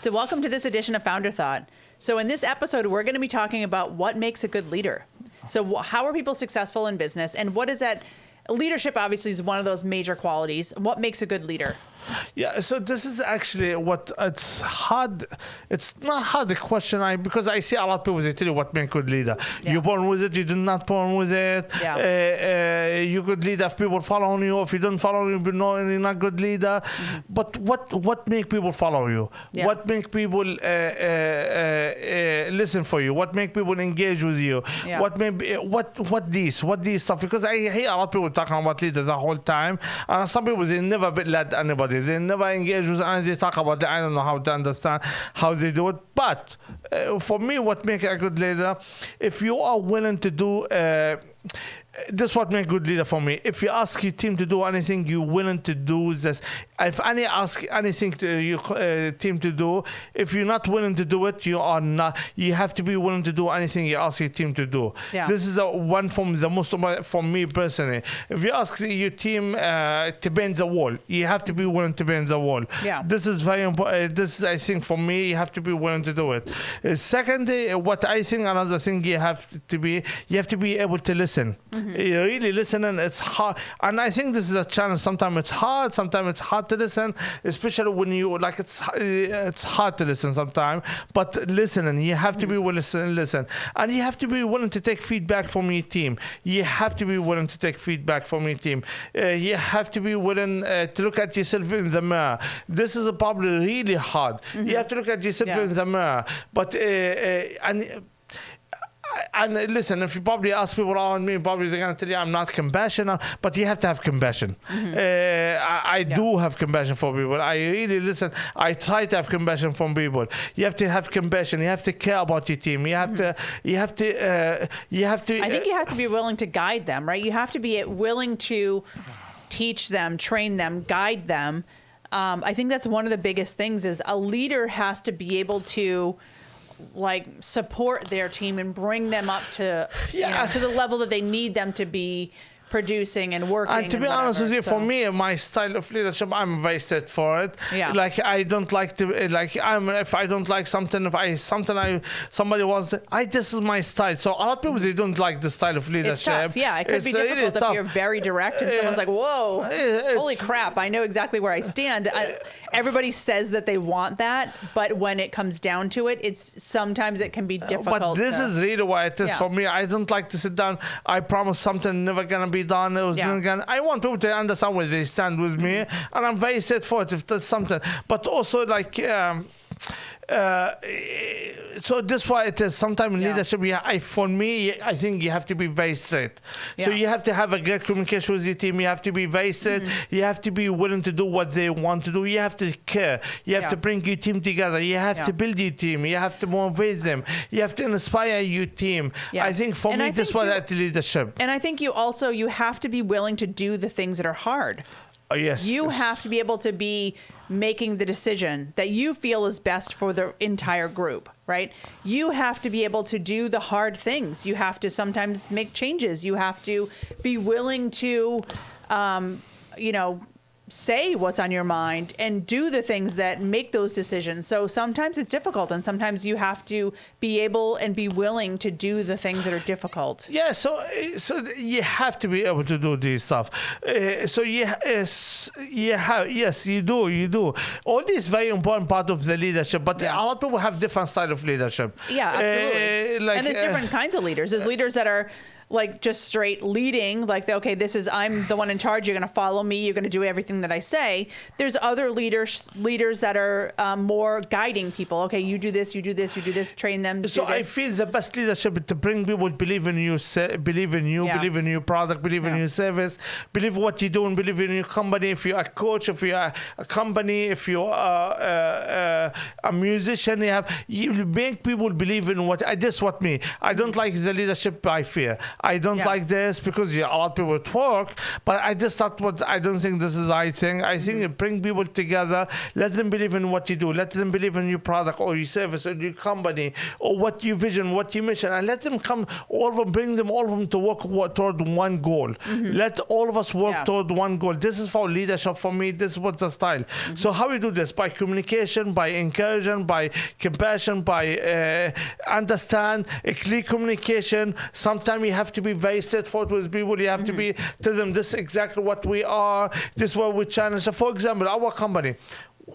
So welcome to this edition of Founder Thought. So in this episode, we're going to be talking about what makes a good leader. So how are people successful in business, and what is that? Leadership obviously is one of those major qualities. What makes a good leader? Yeah, so this is actually what it's hard. It's not hard the question, because I see a lot of people, they tell you what makes a good leader. Yeah. You're born with it, you're not born with it. Yeah. You good leader if people following you. If you don't follow you, you're not good leader. Mm-hmm. But what make people follow you? Yeah. What make people listen for you? What make people engage with you? Yeah. What these stuff? Because I hear a lot of people talking about leaders the whole time, and some people they never led anybody. They never engage with, and they talk about it. I don't know how to understand how they do it. But for me, what makes a good leader, if you are willing to do, this is what makes a good leader for me. If you ask your team to do anything, you're willing to do this. If any ask anything to your team to do, if you're not willing to do it, you are not. You have to be willing to do anything you ask your team to do. Yeah. This is one from the most for me personally. If you ask your team to bend the wall, you have to be willing to bend the wall. Yeah. This is very important. This is, I think, for me, you have to be willing to do it. Secondly, what I think another thing you have to be able to listen. Mm-hmm. You really listen, and it's hard. And I think this is a challenge. Sometimes it's hard. Sometimes it's hard to listen, especially when you it's hard to listen sometimes. But listening, you have to be willing to listen, and you have to be willing to take feedback from your team. You have to be willing to take feedback from your team. You have to be willing to look at yourself in the mirror. This is probably really hard. Mm-hmm. You have to look at yourself in the mirror, but and listen, if you probably ask people around me, probably they're going to tell you I'm not compassionate, but you have to have compassion. Mm-hmm. I do have compassion for people. I really listen. I try to have compassion from people. You have to have compassion. You have to care about your team. You have to. You have to. I think you have to be willing to guide them, right? You have to be willing to teach them, train them, guide them. I think that's one of the biggest things. Is a leader has to be able to support their team and bring them up to to the level that they need them to be producing and working. And to be honest with you, for me, my style of leadership, I'm vested for it. Yeah. I don't like to if I don't like something, somebody wants this is my style. So a lot of people, they don't like the style of leadership. It's tough. Yeah, it could be difficult really if you're very direct and someone's like, "Whoa, holy crap! I know exactly where I stand." Everybody says that they want that, but when it comes down to it, sometimes it can be difficult. But this is really why it is for me. I don't like to sit down. I promise something never gonna be done. I want people to understand where they stand with me, and I'm very straightforward if there's something. But also so this why it is. Sometimes in leadership, for me, I think you have to be very straight. Yeah. So you have to have a great communication with your team. You have to be very straight. Mm-hmm. You have to be willing to do what they want to do. You have to care. You have to bring your team together. You have to build your team. You have to motivate them. You have to inspire your team. Yeah. I think for me, this was leadership. And I think you have to be willing to do the things that are hard. Yes. You have to be able to be making the decision that you feel is best for the entire group, right? You have to be able to do the hard things. You have to sometimes make changes. You have to be willing to, say what's on your mind and do the things that make those decisions. So sometimes it's difficult, and sometimes you have to be able and be willing to do the things that are difficult. Yeah, so you have to be able to do this stuff. Yes, you do. All this is very important part of the leadership, but a lot of people have different style of leadership. Yeah, absolutely. And there's different kinds of leaders. There's leaders that are just straight leading, I'm the one in charge, you're going to follow me, you're going to do everything that I say. There's other leaders that are more guiding people. Okay, you do this, train them. So I feel the best leadership is to bring people believe in you, believe in your product, believe in your service, believe what you're doing, believe in your company. If you're a coach, if you're a company, if you're a musician, you make people believe in what. This is what me. I don't like the leadership by fear. I don't Yeah. like this, because a lot of people at work. But I just thought, I don't think this is the right thing. I think it bring people together, let them believe in what you do, let them believe in your product or your service or your company or what your vision, what your mission, and let them come, all of them, bring them all of them to work toward one goal. Let all of us work Yeah. toward one goal. This is for leadership for me. This is what's the style. So how we do this? By communication, by encouragement, by compassion, by understand, a clear communication. Sometimes you have to be very straightforward with people. You have to be, tell them this is exactly what we are. This is what we challenge. So for example, our company,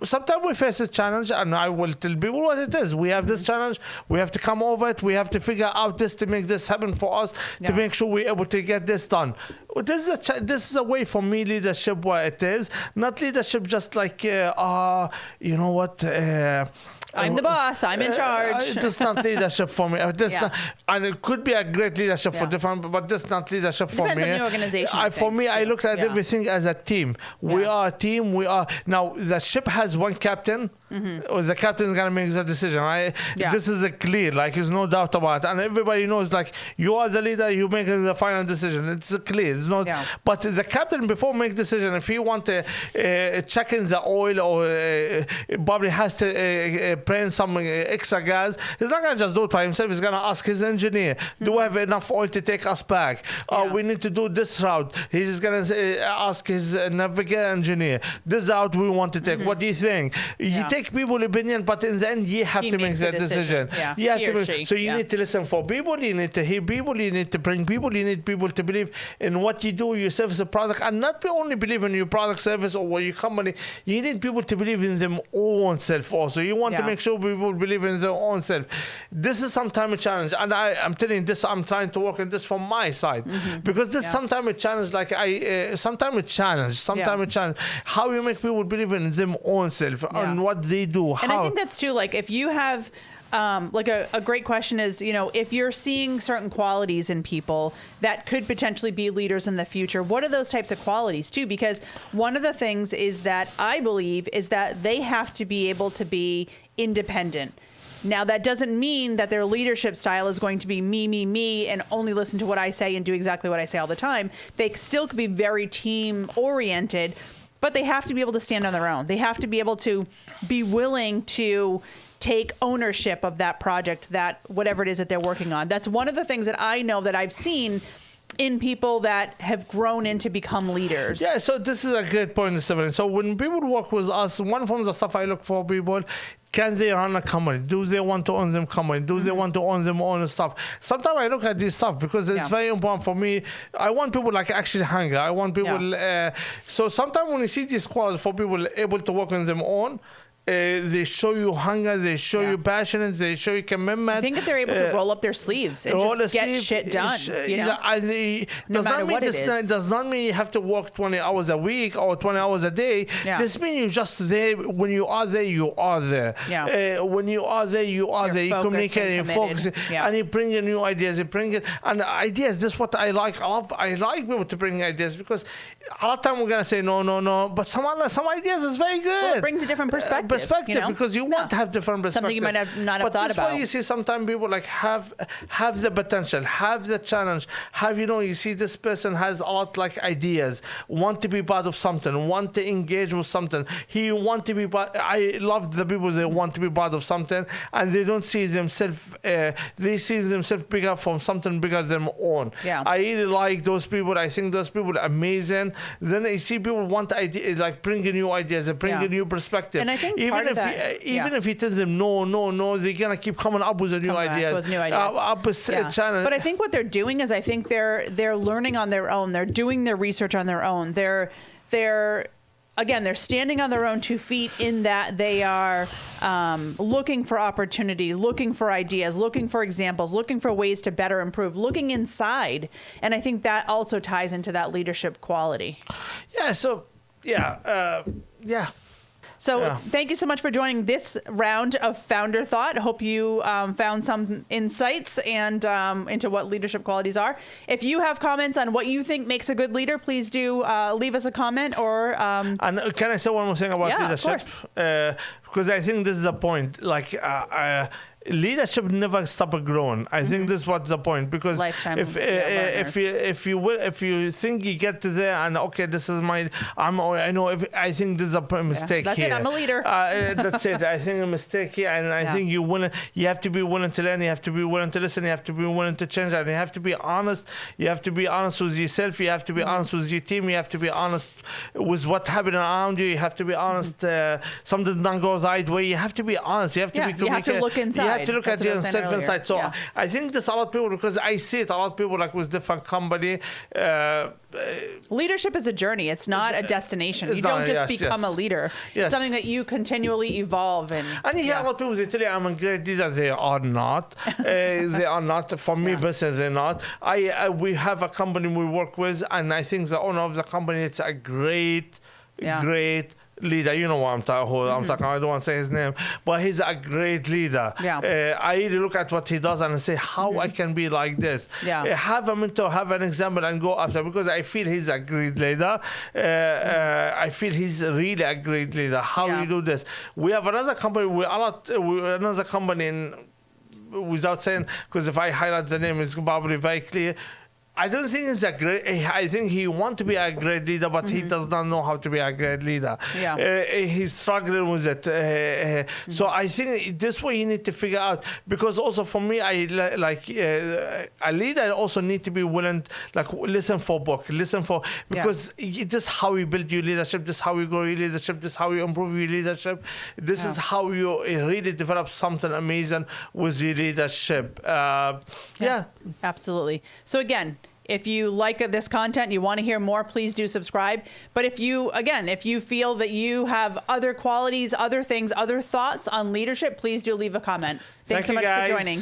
sometimes we face a challenge, and I will tell people what it is. We have this challenge. We have to come over it. We have to figure out this to make this happen for us, to Yeah. make sure we're able to get this done. This is a way for me, leadership, what it is. Not leadership just like, you know what? I'm the boss. I'm in charge. That's not leadership for me. Yeah. And it could be a great leadership for Yeah. different, but that's not leadership for me. Depends on the organization, I For think, me, I too. looked at Yeah. everything as a team. We Yeah. are a team. We are now. The ship has one captain. Or the captain is gonna make the decision. Right? Yeah. This is a clear. Like, there's no doubt about it. And everybody knows. Like, you are the leader. You make the final decision. It's clear. It's not. Yeah. But the captain, before make decision, if he want to check in the oil or probably has to bring some extra gas, he's not gonna just do it by himself. He's gonna ask his engineer, do we have enough oil to take us back? Yeah. We need to do this route. He's gonna ask his navigator engineer, this route we want to take. What do you think? You Yeah. take people's opinion, but in the end, you have He to make makes the that decision. decision. Yeah. You have He to or make, she. so you Yeah. need to listen for people. You need to hear people. You need to bring people. You need people to believe in what you do, your service or product, and not only believe in your product, service, or your company. You need people to believe in them own self also. You want to Yeah. make sure people believe in their own self. This is sometimes a challenge, and I'm telling you this. I'm trying to work on this from my side, because this Yeah. sometimes a challenge. Like sometimes a challenge. Sometimes a challenge. How you make people believe in them own self and what they do. And how. I think that's too, like, if you have, like a great question is, you know, if you're seeing certain qualities in people that could potentially be leaders in the future, what are those types of qualities too? Because one of the things is that I believe is that they have to be able to be independent. Now, that doesn't mean that their leadership style is going to be me, and only listen to what I say and do exactly what I say all the time. They still could be very team oriented, but they have to be able to stand on their own. They have to be able to be willing to take ownership of that project, that whatever it is that they're working on. That's one of the things that I know that I've seen in people that have grown into become leaders. Yeah, so this is a great point, Stephanie. So when people work with us, one from the stuff I look for people, can they run a company? Do they want to own them company? Do they want to own them own stuff? Sometimes I look at this stuff because it's very important for me. I want people like actually hungry. I want people. So sometimes when you see these qualities for people able to work on them own, they show you hunger, they show you passion, they show you commitment. I think if they're able to roll up their sleeves and just get shit done, you know? No matter what it is. Does not mean you have to work 20 hours a week or 20 hours a day. Yeah. This means you're just there. When you are there, you are there. Yeah. When you are there, you are You're there. You focused communicate, and you committed. focus, Yeah. and you bring in new ideas. You bring it, and ideas. This is what I like. I like people to bring ideas because a lot of time we're gonna say no, but some ideas is very good. Well, it brings a different perspective, you know? Because you want to have different perspective. Something you might not have but thought that's about. why you see sometimes people like have the potential, have the challenge, you see this person has a lot like ideas, want to be part of something, want to engage with something. He want to be part. I love the people that want to be part of something and they don't see themselves. They see themselves bigger from something bigger than their own. Yeah. I really like those people. I think those people are amazing. Then I see people want ideas, like bringing new ideas and bringing new perspective. And I think even part if of that, even if he tells them no, they're gonna keep coming up with a new idea. With new ideas. Channel. But I think what they're doing is I think they're learning on their own. They're doing their research on their own. They're standing on their own 2 feet in that they are looking for opportunity, looking for ideas, looking for examples, looking for ways to better improve, looking inside. And I think that also ties into that leadership quality. Yeah. So yeah. So thank you so much for joining this round of Founder Thought. Hope you found some insights and into what leadership qualities are. If you have comments on what you think makes a good leader, please do leave us a comment or... and can I say one more thing about leadership? Of course. Because I think this is a point. Like leadership never stop growing. I think this is what's the point, because Lifetime, if learners. if you think you get to there and okay, this is my I know if I think this is a mistake That's here. it, I'm a leader. That's it. I think a mistake here, and I think you have to be willing to learn. You have to be willing to listen. You have to be willing to change, and you have to be honest. You have to be honest with yourself. You have to be honest with your team. You have to be honest with what's happening around you. You have to be honest. Something don't go the right way. You have to be honest. You have to be. You have to look inside. You have to look That's at what I was saying yourself earlier. inside. So Yeah. I think there's a lot of people, because I see it. A lot of people like with different company. Leadership is a journey. It's not a destination. it's You don't not- just yes, become yes. a leader. Yes. It's something that you continually evolve in. And you hear a lot of people, they tell you I'm a great leader. They are not. They are not. For me, personally, they're not. We have a company we work with, and I think the owner of the company is a great leader. You know what I'm talking about. I don't want to say his name, but he's a great leader. Yeah. I really look at what he does and I say, how I can be like this. Yeah. Have a mentor, have an example, and go after, because I feel he's a great leader. I feel he's really a great leader. How Yeah. you do this? We have another company. Another company in, without saying, because if I highlight the name, it's probably very clear. I don't think he's a great. I think he wants to be a great leader, but he does not know how to be a great leader. Yeah. He's struggling with it. So I think this way you need to figure out, because also for me, a leader also need to be willing, like listen for book, because this is how you build your leadership. This is how you grow your leadership. This is how you improve your leadership. This is how you really develop something amazing with your leadership. Absolutely. So again, if you like this content, you want to hear more, please do subscribe. But if you feel that you have other qualities, other things, other thoughts on leadership, please do leave a comment. Thanks so much for joining.